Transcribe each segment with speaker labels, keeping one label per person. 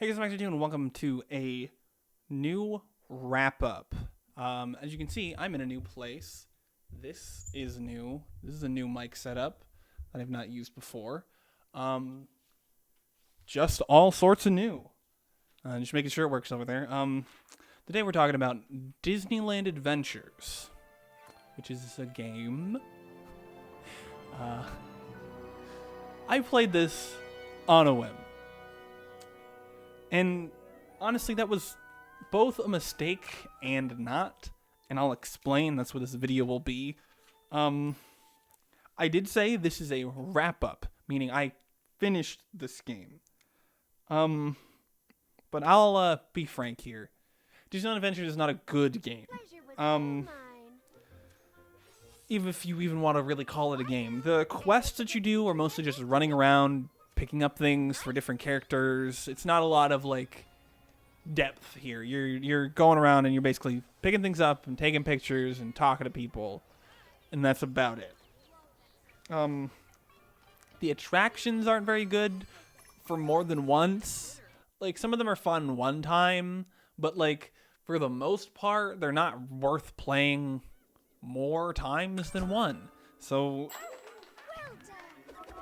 Speaker 1: Hey guys, I'm doing. Welcome to a new wrap-up. As you can see, I'm in a new place. This is new. This is a new mic setup that I've not used before. Just all sorts of new. Just making sure it works over there. Today we're talking about Disneyland Adventures, which is a game. I played this on a whim. And honestly, that was both a mistake and not. And I'll explain. That's what this video will be. I did say this is a wrap-up, meaning I finished this game. But I'll be frank here. Disneyland Adventures is not a good game. Even if you even want to really call it a game. The quests that you do are mostly just running around, picking up things for different characters. It's not a lot of like depth here. You're going around and you're basically picking things up and taking pictures and talking to people, and that's about it. The attractions aren't very good for more than once. Like, some of them are fun one time, but like for the most part, they're not worth playing more times than one. So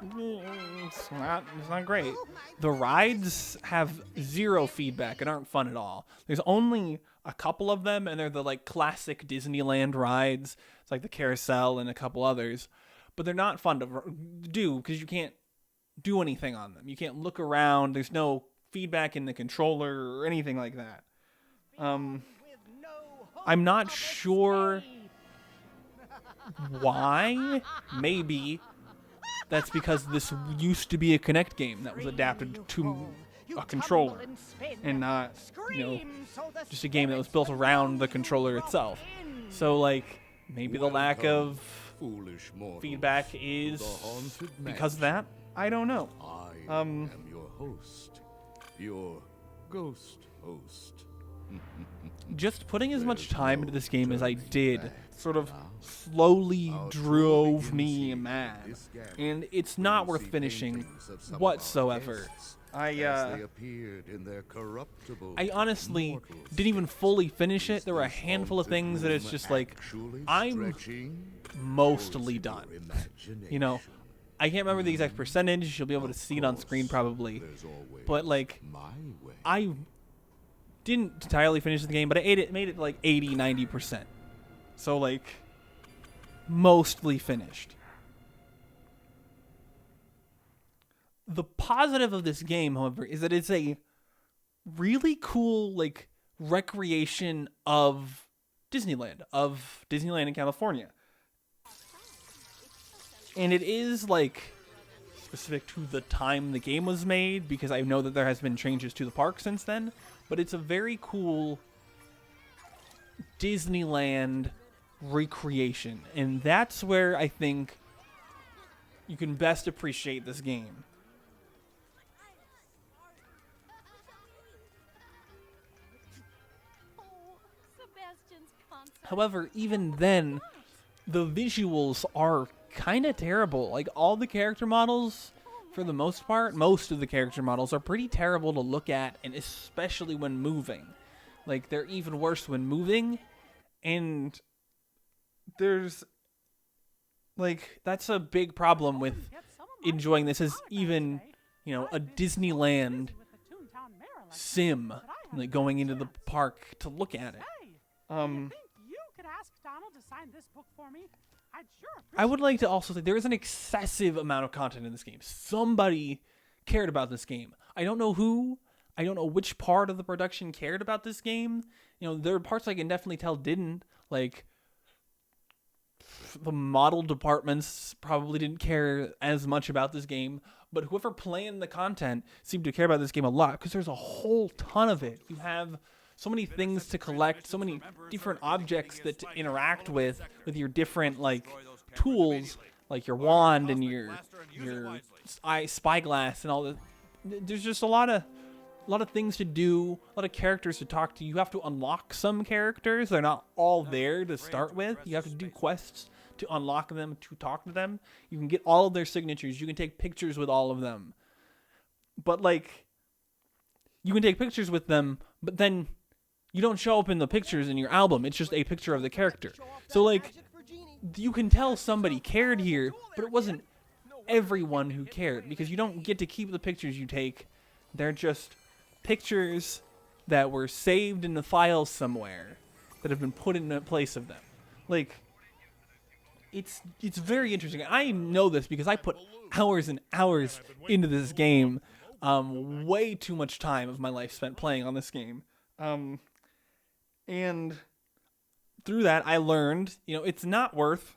Speaker 1: it's not great. The rides have zero feedback and aren't fun at all. There's only a couple of them, and they're the like classic Disneyland rides. It's like the carousel and a couple others, but they're not fun to do because you can't do anything on them. You can't look around. There's no feedback in the controller or anything like that. I'm not sure why. Maybe that's because this used to be a Kinect game that was adapted to a controller and not, just a game that was built around the controller itself. So, like, maybe the lack of feedback is because of that. I don't know.
Speaker 2: I am your host, your ghost host.
Speaker 1: Just putting as much time into this game as I did sort of slowly drove me mad, and it's not worth finishing whatsoever. I honestly didn't even fully finish it. There were a handful of things that it's just like, I'm mostly done. I can't remember the exact percentage. You'll be able to see it on screen probably, but like, I didn't entirely finish the game, but I made it like 80-90%. So like, mostly finished. The positive of this game, however, is that it's a really cool like recreation of Disneyland in California. And it is like specific to the time the game was made, because I know that there has been changes to the park since then, but it's a very cool Disneyland recreation, and that's where I think you can best appreciate this game. However, even then, the visuals are kind of terrible. Like, all the character models, for the most part, most of the character models are pretty terrible to look at, and especially when moving. Like, they're even worse when moving, and there's, like, that's a big problem with enjoying this as even, a Disneyland sim, like, going into the park to look at it. I would like to also say there is an excessive amount of content in this game. Somebody cared about this game. I don't know who. I don't know which part of the production cared about this game. There are parts I can definitely tell didn't. Like, the model departments probably didn't care as much about this game, but whoever planned the content seemed to care about this game a lot, because there's a whole ton of it. You have so many things to collect, so many different objects that to interact with your different like tools, like your wand and your spyglass and all that. There's just a lot of things to do, a lot of characters to talk to. You have to unlock some characters. They're not all there to start with. You have to do quests to unlock them, to talk to them. You can get all of their signatures. You can take pictures with all of them. But like, you can take pictures with them, but then you don't show up in the pictures in your album. It's just a picture of the character. So, like, you can tell somebody cared here, but it wasn't everyone who cared, because you don't get to keep the pictures you take. They're just pictures that were saved in the files somewhere that have been put in the place of them. Like, it's very interesting. I know this because I put hours and hours into this game. Way too much time of my life spent playing on this game. And through that, I learned, it's not worth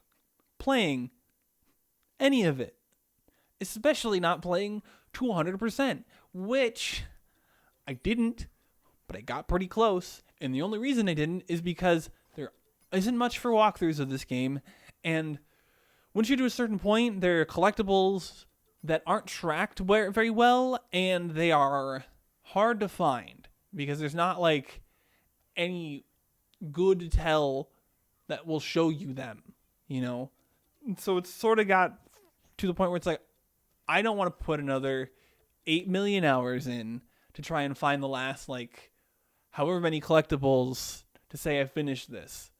Speaker 1: playing any of it. Especially not playing to 100%, which I didn't, but I got pretty close. And the only reason I didn't is because there isn't much for walkthroughs of this game. And once you do a certain point, there are collectibles that aren't tracked very well, and they are hard to find because there's not like any good tell that will show you them, And so it's sort of got to the point where it's like, I don't want to put another 8 million hours in to try and find the last, however many collectibles to say I finished this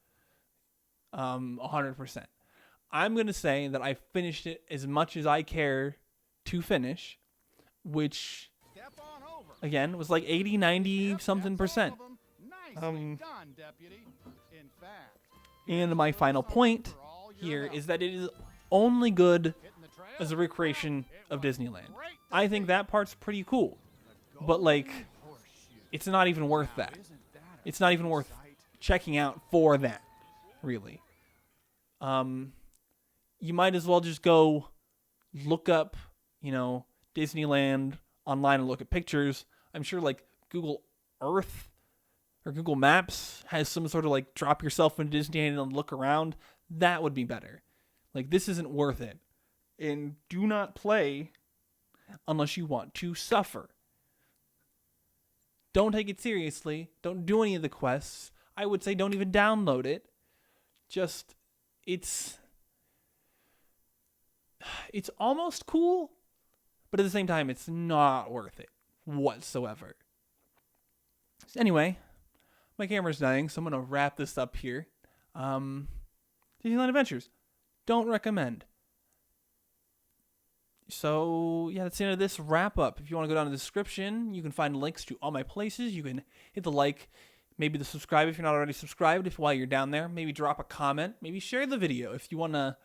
Speaker 1: 100%. I'm going to say that I finished it as much as I care to finish, which, again, was like 80, 90 something percent. And my final point here is that it is only good as a recreation of Disneyland. I think that part's pretty cool, but it's not even worth that. It's not even worth checking out for that, really. You might as well just go look up, Disneyland online and look at pictures. I'm sure Google Earth or Google Maps has some sort of drop yourself into Disneyland and look around. That would be better. This isn't worth it. And do not play unless you want to suffer. Don't take it seriously. Don't do any of the quests. I would say don't even download it. Just, it's almost cool, but at the same time, it's not worth it whatsoever. So anyway, my camera's dying, so I'm going to wrap this up here. Disneyland Adventures. Don't recommend. So, yeah, that's the end of this wrap-up. If you want to go down to the description, you can find links to all my places. You can hit the like, maybe the subscribe if you're not already subscribed. While you're down there, maybe drop a comment. Maybe share the video if you want to,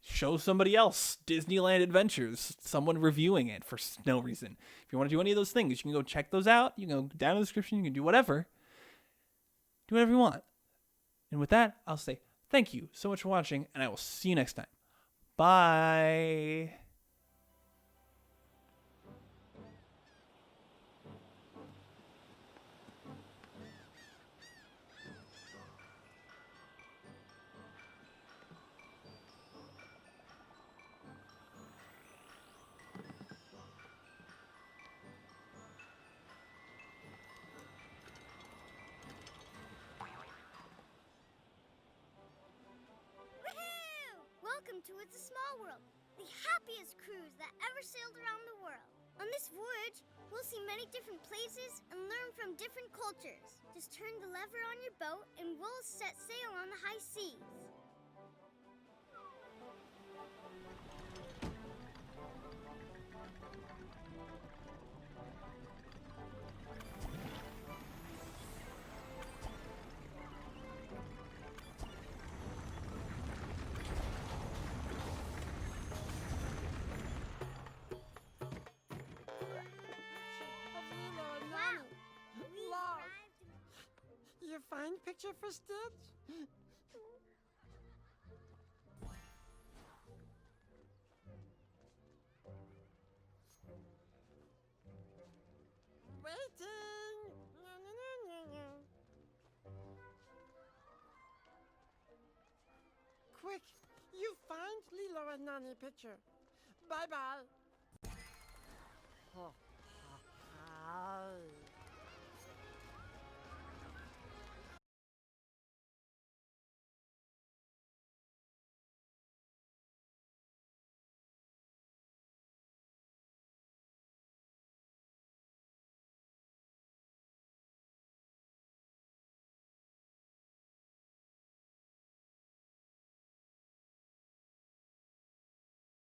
Speaker 1: show somebody else Disneyland Adventures, someone reviewing it for no reason. If you want to do any of those things, you can go check those out. You can go down in the description. You can do whatever. Do whatever you want. And with that, I'll say thank you so much for watching, and I will see you next time. Bye.
Speaker 3: Welcome to It's a Small World, the happiest cruise that ever sailed around the world. On this voyage, we'll see many different places and learn from different cultures. Just turn the lever on your boat and we'll set sail on the high seas.
Speaker 4: You find picture for Stitch? Waiting! Quick, you find Lilo and Nani picture. Bye-bye.